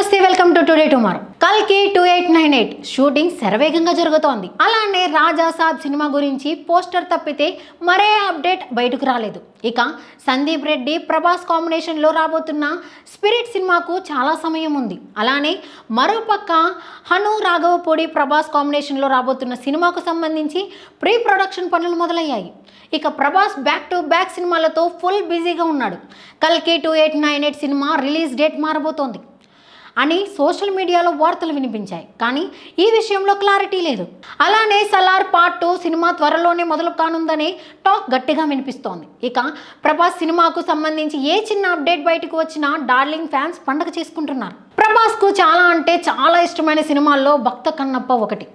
నమస్తే, welcome to today tomorrow. కల్కి 2898 shooting శరవేగంగా జరుగుతోంది. అలానే రాజా సాబ్ సినిమా గురించి పోస్టర్ తప్పితే మరే అప్డేట్ బయటకు రాలేదు. ఇక సందీప్ రెడ్డి ప్రభాస్ కాంబినేషన్లో రాబోతున్న స్పిరిట్ సినిమాకు చాలా సమయం ఉంది. అలానే మరోపక్క హను రాఘవపూడి ప్రభాస్ కాంబినేషన్లో రాబోతున్న సినిమాకు సంబంధించి ప్రీ ప్రొడక్షన్ పనులు మొదలయ్యాయి. ఇక ప్రభాస్ బ్యాక్ టు బ్యాక్ సినిమాలతో ఫుల్ బిజీగా ఉన్నాడు. కల్కి 2898 సినిమా రిలీజ్ డేట్ మారబోతోంది అని సోషల్ మీడియాలో వార్తలు వినిపించాయి. కానీ ఈ విషయంలో క్లారిటీ లేదు. అలానే సలార్ పార్ట్ 2 సినిమా త్వరలోనే మొదలు కానుందనే టాక్ గట్టిగా వినిపిస్తోంది. ఇక ప్రభాస్ సినిమాకు సంబంధించి ఏ చిన్న అప్డేట్ బయటకు వచ్చినా డార్లింగ్ ఫ్యాన్స్ పండగ చేసుకుంటున్నారు. ప్రభాస్కు చాలా అంటే చాలా ఇష్టమైన సినిమాల్లో భక్త కన్నప్ప ఒకటి.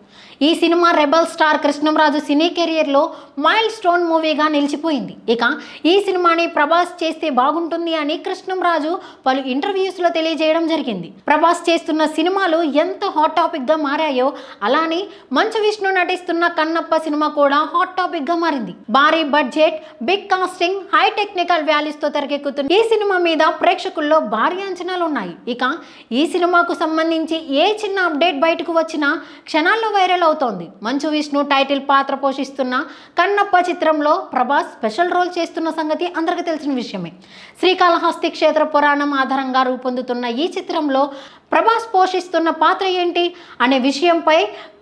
ఈ సినిమా రెబల్ స్టార్ కృష్ణంరాజు సినీ కెరియర్లో మైల్ స్టోన్ మూవీగా నిలిచిపోయింది. ఇక ఈ సినిమాని ప్రభాస్ చేస్తే బాగుంటుంది అని కృష్ణంరాజు పలు ఇంటర్వ్యూస్లో తెలియజేయడం జరిగింది. ప్రభాస్ చేస్తున్న సినిమాలు ఎంత హాట్ టాపిక్గా మారాయో అలానే మంచు విష్ణు నటిస్తున్న కన్నప్ప సినిమా కూడా హాట్ టాపిక్గా మారింది. భారీ budget, big casting, high technical వాల్యూస్తో తెరకెక్కుతున్న ఈ సినిమా మీద ప్రేక్షకుల్లో భారీ అంచనాలు ఉన్నాయి. ఇక ఈ సినిమాకు సంబంధించి ఏ చిన్న అప్డేట్ బయటకు వచ్చినా క్షణాల్లో వైరల్ అవుతోంది. మంచు విష్ణు టైటిల్ పాత్ర పోషిస్తున్న కన్నప్ప చిత్రంలో ప్రభాస్ స్పెషల్ రోల్ చేస్తున్న సంగతి అందరికీ తెలిసిన విషయమే. శ్రీకాళహస్తి క్షేత్ర పురాణం ఆధారంగా రూపొందుతున్న ఈ చిత్రంలో ప్రభాస్ పోషిస్తున్న పాత్ర ఏంటి అనే విషయంపై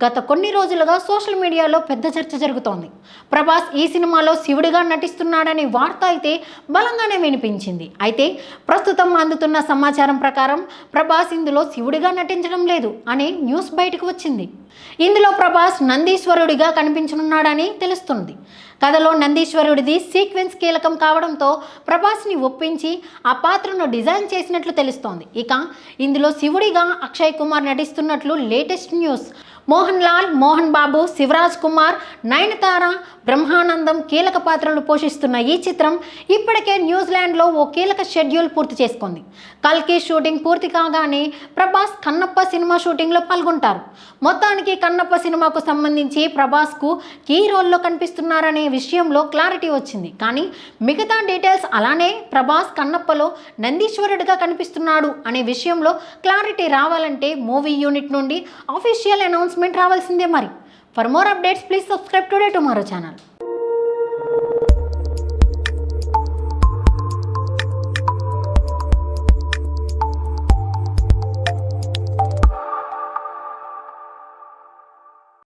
గత కొన్ని రోజులుగా సోషల్ మీడియాలో పెద్ద చర్చ జరుగుతోంది. ప్రభాస్ ఈ సినిమాలో శివుడిగా నటిస్తున్నాడనే వార్త అయితే బలంగానే వినిపించింది. అయితే ప్రస్తుతం అందుతున్న సమాచారం ప్రకారం ప్రభాస్ ఇందులో శివుడిగా నటించడం లేదు అనే న్యూస్ బయటకు వచ్చింది. ఇందులో ప్రభాస్ నందీశ్వరుడిగా కనిపించనున్నాడని తెలుస్తుంది. కథలో నందీశ్వరుడిది సీక్వెన్స్ కీలకం కావడంతో ప్రభాస్ని ఒప్పించి ఆ పాత్రను డిజైన్ చేసినట్లు తెలుస్తోంది. ఇక ఇందులో శివుడిగా అక్షయ్ కుమార్ నటిస్తున్నట్లు లేటెస్ట్ న్యూస్. మోహన్ లాల్, మోహన్ బాబు, శివరాజ్ కుమార్, నయనతార, బ్రహ్మానందం కీలక పాత్రలు పోషిస్తున్న ఈ చిత్రం ఇప్పటికే న్యూజిలాండ్లో ఓ కీలక షెడ్యూల్ పూర్తి చేసుకుంది. కల్కి షూటింగ్ పూర్తి కాగానే ప్రభాస్ కన్నప్ప సినిమా షూటింగ్లో పాల్గొంటారు. మొత్తానికి కన్నప్ప సినిమాకు సంబంధించి ప్రభాస్కు కీ రోల్లో కనిపిస్తున్నారనే విషయంలో క్లారిటీ వచ్చింది. కానీ మిగతా డీటెయిల్స్ అలానే ప్రభాస్ కన్నప్పలో నందీశ్వరుడిగా కనిపిస్తున్నాడు అనే విషయంలో క్లారిటీ రావాలంటే మూవీ యూనిట్ నుండి అఫీషియల్ అనౌన్స్మెంట్ రావాల్సిందే మరి. For more updates please subscribe today tomorrow channel.